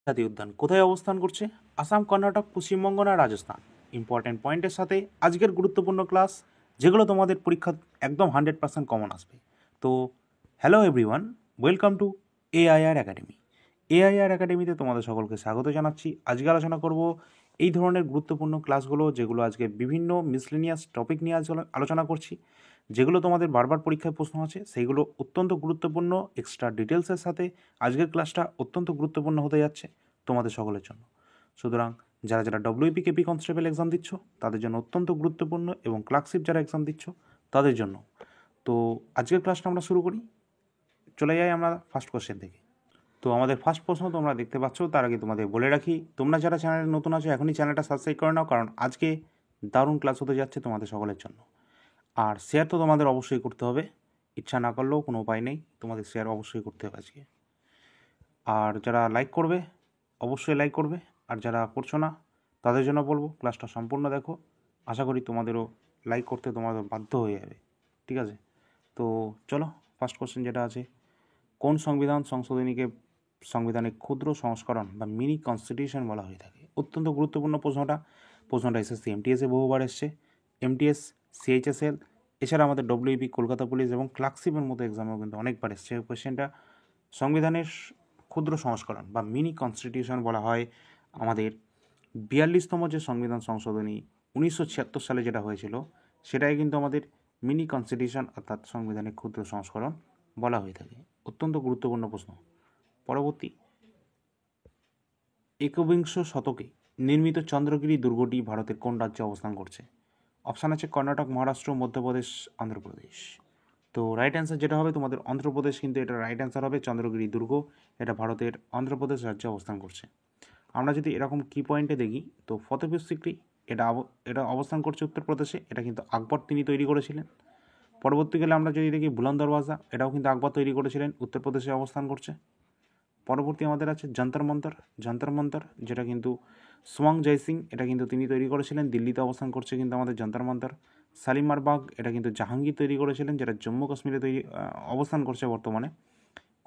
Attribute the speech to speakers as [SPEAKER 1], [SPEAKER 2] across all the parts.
[SPEAKER 1] জাতীয় উদ্যান কোথায় অবস্থান করছে? আসাম, কর্ণাটক, পশ্চিমবঙ্গ না রাজস্থান? ইম্পর্টেন্ট পয়েন্টের সাথে আজকের গুরুত্বপূর্ণ ক্লাস, যেগুলো তোমাদের পরীক্ষা একদম 100% কমন আসবে। তো hello everyone, welcome to AIR academy. AIR একাডেমিতে তোমাদের সকলকে স্বাগত জানাচ্ছি। আজকে আলোচনা করব এই ধরনের গুরুত্বপূর্ণ ক্লাসগুলো, যেগুলো আজকে বিভিন্ন মিসলেনিয়াস টপিক নিয়ে আলোচনা করছি, যেগুলো তোমাদের বারবার পরীক্ষায় প্রশ্ন আছে। সেইগুলো অত্যন্ত গুরুত্বপূর্ণ, এক্সট্রা ডিটেলসের সাথে আজকের ক্লাসটা অত্যন্ত গুরুত্বপূর্ণ হতে যাচ্ছে তোমাদের সকলের জন্য। সুতরাং যারা যারা ডব্লিউপি কেপি কনস্টেবল এক্সাম দিচ্ছ তাদের জন্য অত্যন্ত গুরুত্বপূর্ণ, এবং ক্লার্কশিপ যারা এক্সাম দিচ্ছ তাদের জন্য। তো আজকের ক্লাসটা আমরা শুরু করি। চলে যাই আমরা ফার্স্ট কোশ্চেন থেকে। তো আমাদের ফার্স্ট প্রশ্ন তোমরা দেখতে পাচ্ছ, তার আগে তোমাদের বলে রাখি, তোমরা যারা চ্যানেলে নতুন আছো এখনই চ্যানেলটা সাবস্ক্রাইব করে নাও, কারণ আজকে দারুণ ক্লাস হতে যাচ্ছে তোমাদের সকলের জন্য। আর শেয়ার তো তোমাদের অবশ্যই করতে হবে, ইচ্ছা না করলেও কোনো উপায় নেই, তোমাদের শেয়ার অবশ্যই করতে হবে আজকে। আর যারা লাইক করবে অবশ্যই লাইক করবে, আর যারা করছো না তাদের জন্য বলবো ক্লাসটা সম্পূর্ণ দেখো। আশা করি তোমাদেরও লাইক করতে তোমাদের বাধ্য হয়ে যাবে, ঠিক আছে? তো চলো, ফার্স্ট কোশ্চেন যেটা আছে, কোন সংবিধান সংশোধনীকে সংবিধানের ক্ষুদ্র সংস্করণ বা মিনি কনস্টিটিউশন বলা হয়ে থাকে? অত্যন্ত গুরুত্বপূর্ণ প্রশ্নটা এসএসসি এমটিএসে বহুবার এসছে, এমটিএস, সিএইচএসএল, এছাড়া আমাদের ডব্লিউপি, কলকাতা পুলিশ এবং ক্লার্কশিপের মতো এক্সামেও কিন্তু অনেকবার এসছে কোয়েশ্চেনটা। সংবিধানের ক্ষুদ্র সংস্করণ বা মিনি কনস্টিটিউশন বলা হয় আমাদের 42তম যে সংবিধান সংশোধনী 1976 সালে যেটা হয়েছিল, সেটাই কিন্তু আমাদের মিনি কনস্টিটিউশন অর্থাৎ সংবিধানের ক্ষুদ্র সংস্করণ বলা হয়ে থাকে। অত্যন্ত গুরুত্বপূর্ণ প্রশ্ন। পরবর্তী, একবিংশ শতকে নির্মিত চন্দ্রগিরি দুর্গটি ভারতের কোন রাজ্যে অবস্থান করছে? অপশান আছে কর্ণাটক, মহারাষ্ট্র, মধ্যপ্রদেশ, অন্ধ্রপ্রদেশ। তো রাইট অ্যান্সার যেটা হবে তোমাদের অন্ধ্রপ্রদেশ, কিন্তু এটা রাইট অ্যান্সার হবে চন্দ্রগিরি দুর্গ, এটা ভারতের অন্ধ্রপ্রদেশ রাজ্যে অবস্থান করছে। আমরা যদি এরকম কি পয়েন্টে দেখি, তো ফতেপুর সিক্রি এটা অবস্থান করছে উত্তরপ্রদেশে, এটা কিন্তু আকবর তিনি তৈরি করেছিলেন। পরবর্তীকালে আমরা যদি দেখি বুলন্দ দরওয়াজা, এটাও কিন্তু আকবর তৈরি করেছিলেন, উত্তরপ্রদেশে অবস্থান করছে। পরবর্তী আমাদের আছে যন্তর মন্তর, যেটা কিন্তু সোয়াং জয়সিং, এটা কিন্তু তিনি তৈরি করেছিলেন, দিল্লিতে অবস্থান করছে কিন্তু আমাদের যন্তর মন্তর। শালিমার বাগ, এটা কিন্তু জাহাঙ্গীর তৈরি করেছিলেন, যেটা জম্মু কাশ্মীরে অবস্থান করছে বর্তমানে।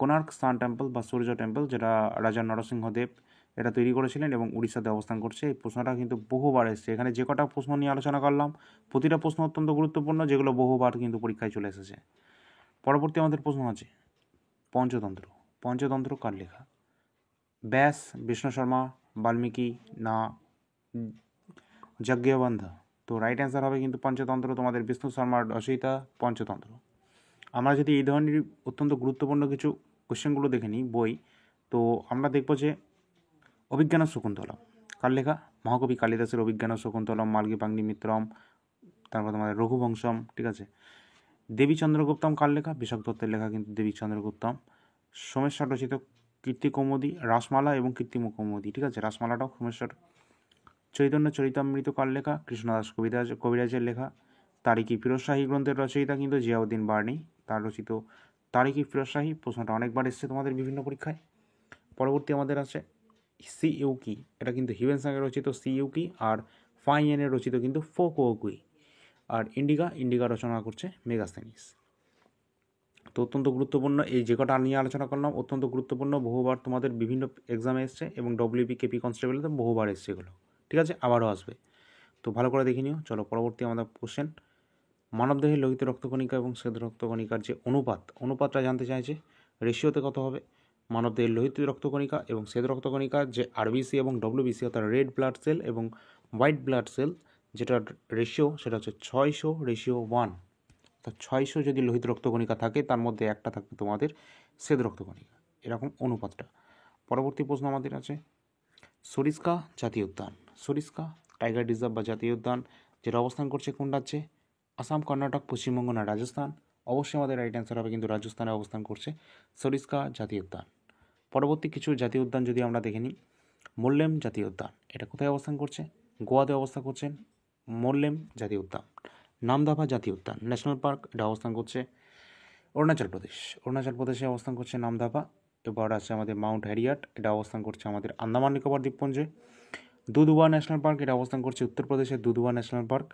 [SPEAKER 1] কোনার্ক সান টেম্পল বা সূর্য টেম্পল, যেটা রাজা নরসিংহদেব এটা তৈরি করেছিলেন এবং উড়িষ্যাতে অবস্থান করছে। এই প্রশ্নটা কিন্তু বহুবার এসেছে। এখানে যে কটা প্রশ্ন নিয়ে আলোচনা করলাম, প্রতিটা প্রশ্ন অত্যন্ত গুরুত্বপূর্ণ, যেগুলো বহুবার কিন্তু পরীক্ষায় চলে এসেছে। পরবর্তী আমাদের প্রশ্ন আছে পঞ্চতন্ত্র। পঞ্চতন্ত্র কার লেখা? ব্যাস, বিষ্ণু শর্মা, বাল্মীকি না যজ্ঞবন্ধ? তো রাইট অ্যান্সার হবে কিন্তু পঞ্চতন্ত্র, তোমাদের বিষ্ণু শর্মার রচয়িতা পঞ্চতন্ত্র। আমরা যদি এই ধরনের অত্যন্ত গুরুত্বপূর্ণ কিছু কোশ্চেনগুলো দেখে নিই বই, তো আমরা দেখব যে অভিজ্ঞান শকুন্তলম কার লেখা? মহাকবি কালিদাসের অভিজ্ঞান শকুন্তলম, মালগী পাংনি মিত্রম, তারপর তোমাদের রঘুবংশম, ঠিক আছে। দেবী চন্দ্রগুপ্তম কার লেখা? বিশক দত্তের লেখা কিন্তু দেবী চন্দ্রগুপ্তম। সোমেশ্বর রচিত কীর্তি কৌমুদী, রাসমালা এবং কীর্তি কৌমুদী, ঠিক আছে, রাসমালাটাও সোমেশ্বর। চৈতন্য চরিতামৃত কার লেখা? কৃষ্ণদাস কবিরাজের লেখা। তারিকি ফিরোজ শাহী গ্রন্থের রচয়িতা কিন্তু জিয়াউদ্দিন বার্নি, তার রচিত তারিকি ফিরোজ শাহী। প্রশ্নটা অনেকবার এসেছে তোমাদের বিভিন্ন পরীক্ষায়। পরবর্তী আমাদের আছে সি ইউকি, এটা কিন্তু হিউয়েন সাংয়ের রচিত সি ইউকি, আর ফাইয়েনের রচিত কিন্তু ফোকুই। আর ইন্ডিকা রচনা করছে মেগাস্থেনিস। তো অত্যন্ত গুরুত্বপূর্ণ এই যে কটা নিয়ে আলোচনা করলাম, অত্যন্ত গুরুত্বপূর্ণ, বহুবার তোমাদের বিভিন্ন এক্সামে এসছে এবং ডব্লিউপি কেপি কনস্টেবলতে বহুবার এসছে এগুলো, ঠিক আছে, আবারও আসবে। তো ভালো করে দেখে নিও। চলো পরবর্তী আমাদের কোশ্চেন, মানবদেহের লোহিত রক্তকণিকা এবং শ্বেত রক্তকণিকার যে অনুপাতটা জানতে চাইছে, রেশিওতে কত হবে? মানবদেহের লোহিত রক্তকণিকা এবং শ্বেত রক্তকণিকা যে আরবিসি এবং ডব্লিউবিসি অর্থাৎ রেড ব্লাড সেল এবং হোয়াইট ব্লাড সেল, যেটা রেশিও সেটা হচ্ছে 600:1। তো 600 যদি লোহিত রক্তকণিকা থাকে, তার মধ্যে একটা থাকবে তোমাদের শ্বেত রক্তকণিকা, এরকম অনুপাতটা। পরবর্তী প্রশ্ন আমাদের আছে সরিস্কা জাতীয় উদ্যান। সরিস্কা টাইগার রিজার্ভ বা জাতীয় উদ্যান, যেটা অবস্থান করছে কোন রাজ্যে? আসাম, কর্ণাটক, পশ্চিমবঙ্গ না রাজস্থান? অবশ্যই আমাদের রাইট অ্যান্সার হবে কিন্তু রাজস্থানে অবস্থান করছে সরিস্কা জাতীয় উদ্যান। পরবর্তী কিছু জাতীয় উদ্যান যদি আমরা দেখে নিই, মোল্লেম জাতীয় উদ্যান, এটা কোথায় অবস্থান করছে? গোয়াতে অবস্থান করছেন মোল্লেম জাতীয় উদ্যান। নামদাফা জাতীয় উদ্যান ন্যাশনাল পার্ক, এটা অবস্থান করছে অরুণাচল প্রদেশে অবস্থান করছে নামদাফা। এবার আছে আমাদের মাউন্ট হ্যারিয়াট, এটা অবস্থান করছে আমাদের আন্দামান নিকোবর দ্বীপপুঞ্জে। দুধওয়া ন্যাশনাল পার্ক, এটা অবস্থান করছে উত্তরপ্রদেশের Dudhwa national park.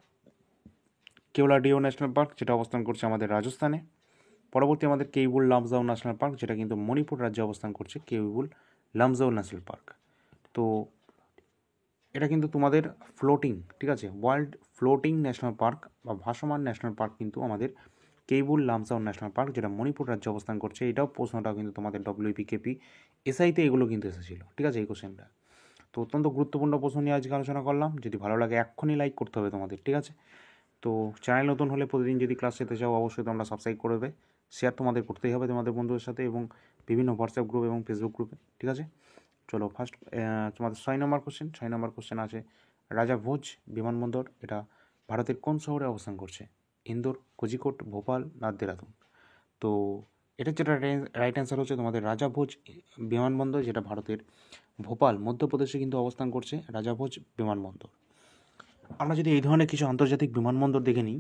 [SPEAKER 1] কেওলাডিও national park, যেটা অবস্থান করছে আমাদের রাজস্থানে। পরবর্তী আমাদের কেইবুল লামজাও ন্যাশনাল পার্ক, যেটা কিন্তু মণিপুর রাজ্যে অবস্থান করছে কেইবুল লামজাও ন্যাশনাল পার্ক। তো এটা কিন্তু তোমাদের ফ্লোটিং, ঠিক আছে, ওয়ার্ল্ড ফ্লোটিং ন্যাশনাল পার্ক বা ভাসমান ন্যাশনাল পার্ক কিন্তু আমাদের কেইবুল লামসাও ন্যাশনাল পার্ক, যেটা মণিপুর রাজ্যে অবস্থান করছে। এটাও প্রশ্নটাও কিন্তু তোমাদের WPKP এসআইতে এগুলো কিন্তু এসেছিলো, ঠিক আছে, এই কোশ্চেনটা। তো অত্যন্ত গুরুত্বপূর্ণ প্রশ্ন নিয়ে আজকে আলোচনা করলাম। যদি ভালো লাগে এক্ষুনি লাইক করতে হবে তোমাদের, ঠিক আছে। তো চ্যানেল নতুন হলে প্রতিদিন যদি ক্লাস যেতে চাও অবশ্যই তোমরা সাবস্ক্রাইব করবে, শেয়ার তোমাদের করতেই হবে তোমাদের বন্ধুদের সাথে এবং বিভিন্ন হোয়াটসঅ্যাপ গ্রুপ এবং ফেসবুক গ্রুপে, ঠিক আছে। চলো ফার্স্ট তোমাদের 6 নম্বর কোশ্চেন আছে, রাজা ভোজ বিমানবন্দর এটা ভারতের কোন শহরে অবস্থান করছে? ইন্দোর, কোজিকোড, ভোপাল না দেরাদুন? তো এটা যেটা রাইট অ্যান্সার হচ্ছে তোমাদের রাজা ভোজ বিমানবন্দর, যেটা ভারতের ভোপাল মধ্যপ্রদেশে কিন্তু অবস্থান করছে রাজা ভোজ বিমানবন্দর। আমরা যদি এই ধরনের কিছু আন্তর্জাতিক বিমানবন্দর দেখে নিই,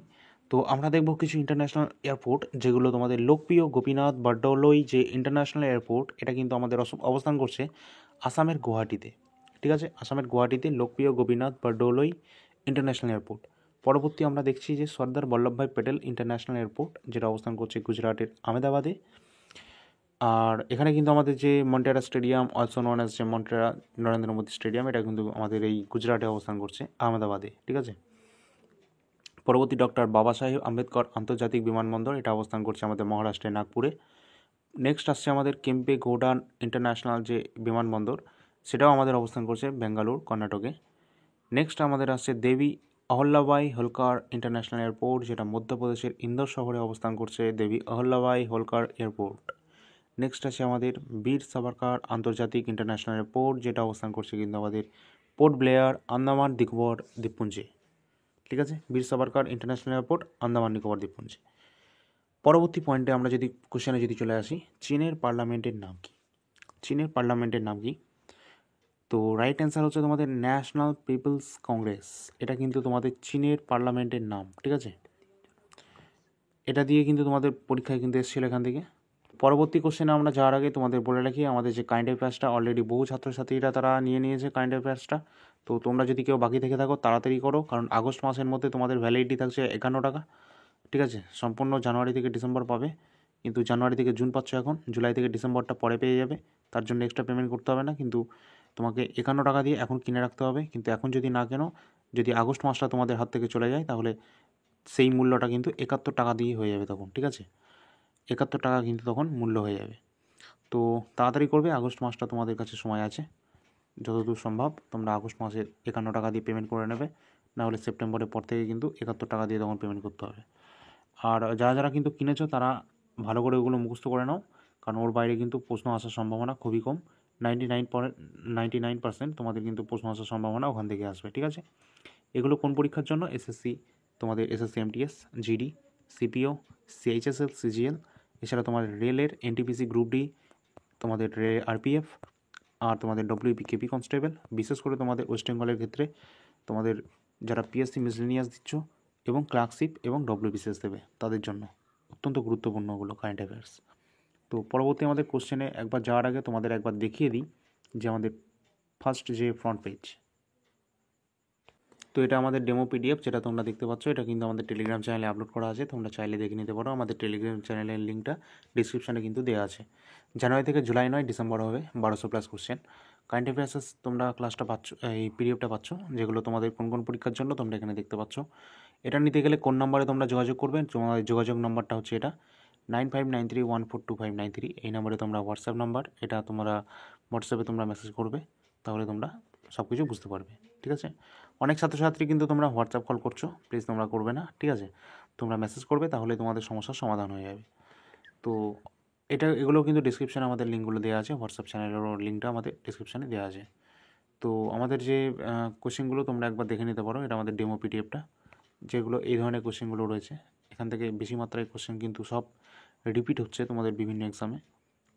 [SPEAKER 1] তো আমরা দেখব কিছু ইন্টারন্যাশনাল এয়ারপোর্ট, যেগুলো তোমাদের লোকপ্রিয় গোপীনাথ বরদলৈ যে ইন্টারন্যাশনাল এয়ারপোর্ট, এটা কিন্তু আমাদের অবস্থান করছে আসামের গুয়াহাটিতে, ঠিক আছে। আসামের গুয়াহাটিতে লোকপ্রিয় গোপীনাথ বরদলৈ ইন্টারন্যাশনাল এয়ারপোর্ট। পরবর্তী আমরা দেখছি যে সর্দার বল্লভভাই প্যাটেল ইন্টারন্যাশনাল এয়ারপোর্ট, যেটা অবস্থান করছে গুজরাটের আহমেদাবাদে। আর এখানে কিন্তু আমাদের যে মন্টেরা স্টেডিয়াম, অলসো নোন অ্যাজ যে মন্টেরা নরেন্দ্র মোদী স্টেডিয়াম, এটা কিন্তু আমাদের এই গুজরাটে অবস্থান করছে আহমেদাবাদে, ঠিক আছে। পরবর্তী ডক্টর বাবা সাহেব আম্বেদকর আন্তর্জাতিক বিমানবন্দর, এটা অবস্থান করছে আমাদের মহারাষ্ট্রের নাগপুরে। নেক্সট আসছে আমাদের কেম্পে গৌডা ইন্টারন্যাশনাল যে বিমানবন্দর, সেটাও আমাদের অবস্থান করছে বেঙ্গালুর, কর্ণাটকে। নেক্সট আমাদের আসছে দেবী অহল্যাবাই হোলকার ইন্টারন্যাশনাল এয়ারপোর্ট, যেটা মধ্যপ্রদেশের ইন্দোর শহরে অবস্থান করছে দেবী অহল্যাবাই হোলকার এয়ারপোর্ট। নেক্সট আছে আমাদের বীর সাভারকার আন্তর্জাতিক ইন্টারন্যাশনাল এয়ারপোর্ট, যেটা অবস্থান করছে কিন্তু আমাদের পোর্ট ব্লেয়ার, আন্দামান নিকোবর দ্বীপপুঞ্জে, ঠিক আছে। বীর সাভারকার ইন্টারন্যাশনাল এয়ারপোর্ট, আন্দামান নিকোবর দ্বীপপুঞ্জে। পরবর্তী পয়েন্টে আমরা যদি কোশ্চেনে যদি চলে আসি, চীনের পার্লামেন্টের নাম কি? চীনের পার্লামেন্টের নাম কি? তো রাইট অ্যান্সার হচ্ছে তোমাদের ন্যাশনাল পিপলস কংগ্রেস, এটা কিন্তু তোমাদের চীনের পার্লামেন্টের নাম, ঠিক আছে। এটা দিয়ে কিন্তু তোমাদের পরীক্ষায় কিন্তু এসেছিল এখান থেকে। পরবর্তী কোশ্চেনে আমরা যাওয়ার আগে তোমাদের বলে রাখি, আমাদের যে কাইন্ড অ্যাফেয়ার্সটা অলরেডি বহু ছাত্রছাত্রীরা তারা নিয়ে নিয়েছে কাইন্ড অ্যাফেয়ার্সটা। তো তোমরা যদি কেউ বাকি থেকে থাকো তাড়াতাড়ি করো, কারণ আগস্ট মাসের মধ্যে তোমাদের ভ্যালিডিটি থাকছে 51 টাকা, ঠিক আছে। সম্পূর্ণ জানুয়ারি থেকে ডিসেম্বর পাবে, কিন্তু জানুয়ারি থেকে জুন পাচ্ছ এখন, জুলাই থেকে ডিসেম্বরটা পরে পেয়ে যাবে, তার জন্য এক্সট্রা পেমেন্ট করতে হবে না। কিন্তু তোমাকে 51 টাকা দিয়ে এখন কিনে রাখতে হবে, কিন্তু এখন যদি না কেনো, যদি আগস্ট মাসটা তোমাদের হাত থেকে চলে যায়, তাহলে সেই মূল্যটা কিন্তু 71 টাকা দিয়ে হয়ে যাবে তখন, ঠিক আছে। 71 টাকা কিন্তু তখন মূল্য হয়ে যাবে। তো তাড়াতাড়ি করবে, আগস্ট মাসটা তোমাদের কাছে সময় আছে, যতদূর সম্ভব তোমরা আগস্ট মাসের 51 টাকা দিয়ে পেমেন্ট করে নেবে, নাহলে সেপ্টেম্বরের পর থেকে কিন্তু 71 টাকা দিয়ে তখন পেমেন্ট করতে হবে। আর যারা যারা কিন্তু কিনেছো তারা ভালো করে ওগুলো মুখস্থ করে নাও, কারণ ওর বাইরে কিন্তু প্রশ্ন আসার সম্ভাবনা খুবই কম। 99% তোমাদের কিন্তু প্রশ্ন আসার সম্ভাবনা ওখান থেকে আসবে, ঠিক আছে। এগুলো কোন পরীক্ষার জন্য? এসএসসি, তোমাদের SSC MTS, GD, CPO, CHSL, CGL, এছাড়া তোমার রেলের NTPC গ্রুপ ডি, তোমাদের RPF, আর তোমাদের WPKP কনস্টেবল, বিশেষ করে তোমাদের ওয়েস্ট বেঙ্গলের ক্ষেত্রে তোমাদের যারা PSC মিসলেনিয়াস দিচ্ছ এবং ক্লার্কশিপ এবং WBCS দেবে, তাদের জন্য অত্যন্ত গুরুত্বপূর্ণ ওগুলো কারেন্ট অ্যাফেয়ার্স। তো পরবর্তী আমাদের কোশ্চেনে একবার যাওয়ার আগে তোমাদের একবার দেখিয়ে দিই যে আমাদের ফার্স্ট যে ফ্রন্ট পেজ, তো এটা আমাদের ডেমো PDF, যেটা তোমরা দেখতে পাচ্ছ, এটা কিন্তু আমাদের টেলিগ্রাম চ্যানেলে আপলোড করা আছে, তোমরা চাইলে দেখে নিতে পারো। আমাদের টেলিগ্রাম চ্যানেলের লিঙ্কটা ডিসক্রিপশানে কিন্তু দেওয়া আছে। জানুয়ারি থেকে জুলাই নয়, ডিসেম্বর হবে 1200+ কোশ্চেন কারেন্ট অ্যাফেয়ার্স। তোমরা ক্লাসটা পাচ্ছ, এই PDFটা পাচ্ছ, যেগুলো তোমাদের কোন কোন পরীক্ষার জন্য তোমরা এখানে দেখতে পাচ্ছ। এটা নিতে গেলে কোন নাম্বারে তোমরা যোগাযোগ করবে? তোমাদের যোগাযোগ নাম্বারটা হচ্ছে এটা 9593142593, এই নাম্বারে তোমরা হোয়াটসঅ্যাপ নাম্বার, এটা তোমরা হোয়াটসঅ্যাপে তোমরা মেসেজ করবে, তাহলে তোমরা সব কিছু বুঝতে পারবে, ঠিক আছে। অনেক ছাত্রছাত্রী কিন্তু তোমরা হোয়াটসঅ্যাপ কল করছো, প্লিজ তোমরা করবে না, ঠিক আছে। তোমরা মেসেজ করবে, তাহলে তোমাদের সমস্যার সমাধান হয়ে যাবে। তো এগুলো কিন্তু ডিসক্রিপশানে আমাদের লিঙ্কগুলো দেওয়া আছে, হোয়াটসঅ্যাপ চ্যানেলেরও লিঙ্কটা আমাদের ডিসক্রিপশানে দেওয়া আছে। তো আমাদের যে কোশ্চেনগুলো তোমরা একবার দেখে নিতে পারো, এটা আমাদের ডেমো PDFটা, যেগুলো এই ধরনের কোশ্চেনগুলো রয়েছে। এখান থেকে বেশি মাত্রায় কোশ্চেন কিন্তু সব রিপিট হচ্ছে তোমাদের বিভিন্ন এক্সামে,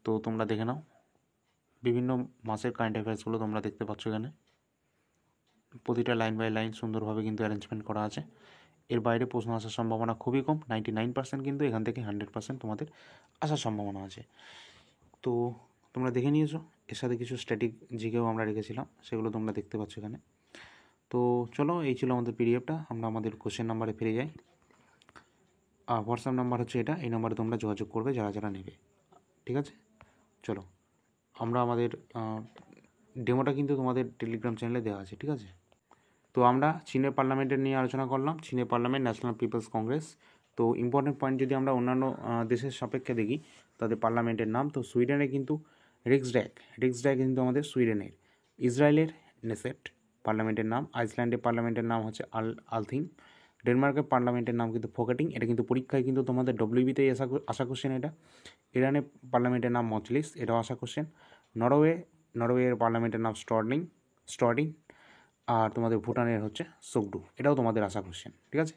[SPEAKER 1] তো তোমরা দেখে নাও। বিভিন্ন মাসের কারেন্ট অ্যাফেয়ার্সগুলো তোমরা দেখতে পাচ্ছ এখানে, প্রতিটা লাইন বাই লাইন সুন্দরভাবে কিন্তু অ্যারেঞ্জমেন্ট করা আছে। এর বাইরে প্রশ্ন আসার সম্ভাবনা খুবই কম, 99%, কিন্তু এখান থেকে 100% তোমাদের আসার সম্ভাবনা আছে। তো তোমরা দেখে নিয়েছো, এর সাথে কিছু স্ট্যাটিক জিকেও আমরা রেখেছিলাম, সেগুলো তোমরা দেখতে পাচ্ছ এখানে। তো চলো, এই ছিল আমাদের PDFটা। আমরা আমাদের কোশ্চেন নাম্বারে ফিরে যাই। হোয়াটসঅ্যাপ নাম্বার হচ্ছে এটা, এই নাম্বারে তোমরা যোগাযোগ করবে যারা যারা নেবে, ঠিক আছে। চলো আমরা আমাদের ডেমোটা কিন্তু তোমাদের টেলিগ্রাম চ্যানেলে দেওয়া আছে, ঠিক আছে। তো আমরা চীনের পার্লামেন্টের নিয়ে আলোচনা করলাম। চীনের পার্লামেন্ট ন্যাশনাল পিপলস কংগ্রেস। তো ইম্পর্টেন্ট পয়েন্ট যদি আমরা অন্যান্য দেশের সাপেক্ষে দেখি তাদের পার্লামেন্টের নাম, তো সুইডেনে কিন্তু রিক্সড্যাগ কিন্তু আমাদের সুইডেনের। ইসরায়েলের নেসেট পার্লামেন্টের নাম। আইসল্যান্ডের পার্লামেন্টের নাম হচ্ছে আলথিং। ডেনমার্কের পার্লামেন্টের নাম কিন্তু ফোকেটিং। এটা কিন্তু পরীক্ষায় কিন্তু তোমাদের ডব্লিউবিতেই আসা কোশ্চেন এটা। ইরানের পার্লামেন্টের নাম মজলিস, এটাও আসা কোশ্চেন। নরওয়ের পার্লামেন্টের নাম স্টর্ডিং। আর তোমাদের ভুটানের হচ্ছে সোকডু, এটাও তোমাদের আসা কোশ্চেন, ঠিক আছে।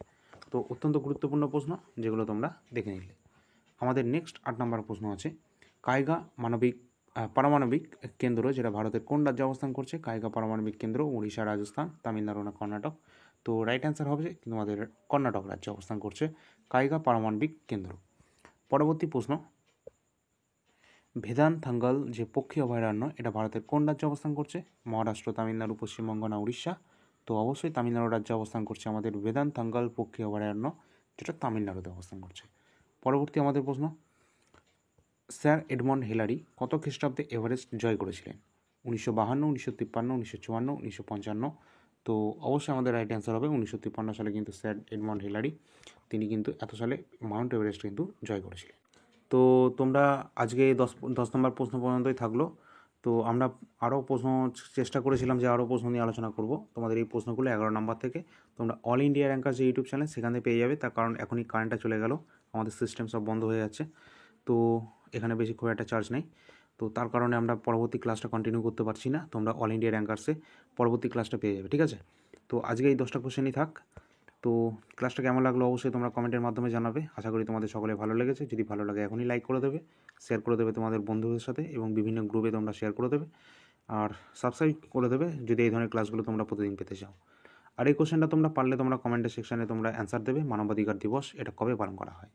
[SPEAKER 1] তো অত্যন্ত গুরুত্বপূর্ণ প্রশ্ন যেগুলো তোমরা দেখে নিলে। আমাদের নেক্সট 8 নম্বর প্রশ্ন আছে, কাইগা পারমাণবিক কেন্দ্র যেটা ভারতের কোন রাজ্যে অবস্থান করছে? কাইগা পারমাণবিক কেন্দ্র উড়িষ্যা, রাজস্থান, তামিলনাড়ু না কর্ণাটক? তো রাইট অ্যান্সার হবে তোমাদের কর্ণাটক রাজ্যে অবস্থান করছে কাইগা পারমাণবিক কেন্দ্র। পরবর্তী প্রশ্ন, ভেদানথাঙ্গল যে পক্ষী অভয়ারণ্য, এটা ভারতের কোন রাজ্যে অবস্থান করছে? মহারাষ্ট্র, তামিলনাড়ু, পশ্চিমবঙ্গ না উড়িষ্যা? তো অবশ্যই তামিলনাড়ু রাজ্যে অবস্থান করছে আমাদের ভেদানথাঙ্গল পক্ষী অভয়ারণ্য, যেটা তামিলনাড়ুতে অবস্থান করছে। পরবর্তী আমাদের প্রশ্ন, স্যার এডমন্ড হিলারি কত খ্রিস্টাব্দে এভারেস্ট জয় করেছিলেন? 1952, 1953, 1954, 1955? তো অবশ্যই আমাদের রাইট অ্যান্সার হবে 1953 সালে কিন্তু স্যার এডমন্ড হিলারি তিনি কিন্তু এত সালে মাউন্ট এভারেস্ট কিন্তু জয় করেছিলেন। তো তোমরা আজকে 10 নম্বর প্রশ্ন পর্যন্তই থাকলো। তো আমরা আরও প্রশ্ন চেষ্টা করেছিলাম যে আরও প্রশ্ন নিয়ে আলোচনা করব। তোমাদের এই প্রশ্নগুলো 11 নম্বর থেকে তোমরা অল ইন্ডিয়া র্যাঙ্কার যে ইউটিউব চ্যানেল সেখানে পেয়ে যাবে। তার কারণ এখনই কারেন্টটা চলে গেল, আমাদের সিস্টেম সব বন্ধ হয়ে যাচ্ছে, তো এখানে বেশি খুব একটা চার্জ নেই। তো তার কারণে আমরা পরবর্তী ক্লাসটা কন্টিনিউ করতে পারছি না। তোমরা অল ইন্ডিয়া র্যাঙ্কার্সে পরবর্তী ক্লাসটা পেয়ে যাবে, ঠিক আছে। তো আজকে এই 10টা কোশ্চেনই থাক। তো ক্লাসটা কেমন লাগলো অবশ্যই তোমরা কমেন্টের মাধ্যমে জানাবে। আশা করি তোমাদের সকলে ভালো লেগেছে। যদি ভালো লাগে এখনই লাইক করে দেবে, শেয়ার করে দেবে তোমাদের বন্ধুদের সাথে এবং বিভিন্ন গ্রুপে তোমরা শেয়ার করে দেবে, আর সাবস্ক্রাইব করে দেবে যদি এই ধরনের ক্লাসগুলো তোমরা প্রতিদিন পেতে চাও। আর এই কোশ্চেনটা তোমরা পারলে তোমরা কমেন্টের সেকশানে তোমরা অ্যান্সার দেবে। মানবাধিকার দিবস এটা কবে পালন করা হয়?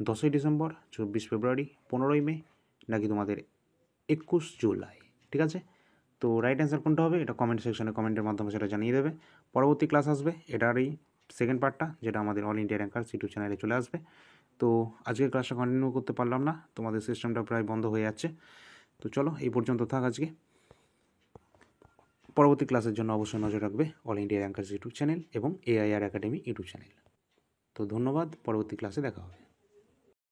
[SPEAKER 1] 10ই ডিসেম্বর, 24 ফেব্রুয়ারি, 15ই মে নাকি তোমাদের 21 জুলাই? ঠিক আছে। তো রাইট অ্যান্সার কোনটা হবে এটা কমেন্ট সেকশনে কমেন্টের মাধ্যমে সেটা জানিয়ে দেবে। পরবর্তী ক্লাস আসবে এটারই সেকেন্ড পার্টটা, যেটা আমাদের অল ইন্ডিয়া র্যাঙ্কার্স ইউটিউব চ্যানেলে চলে আসবে। তো আজকের ক্লাসটা কন্টিনিউ করতে পারলাম না, তোমাদের সিস্টেমটা প্রায় বন্ধ হয়ে যাচ্ছে। তো চলো এই পর্যন্ত থাক আজকে। পরবর্তী ক্লাসের জন্য অবশ্যই নজর রাখবে all India rankers YouTube channel এবং AIR একাডেমি ইউটিউব চ্যানেল। তো ধন্যবাদ, পরবর্তী ক্লাসে দেখা হবে।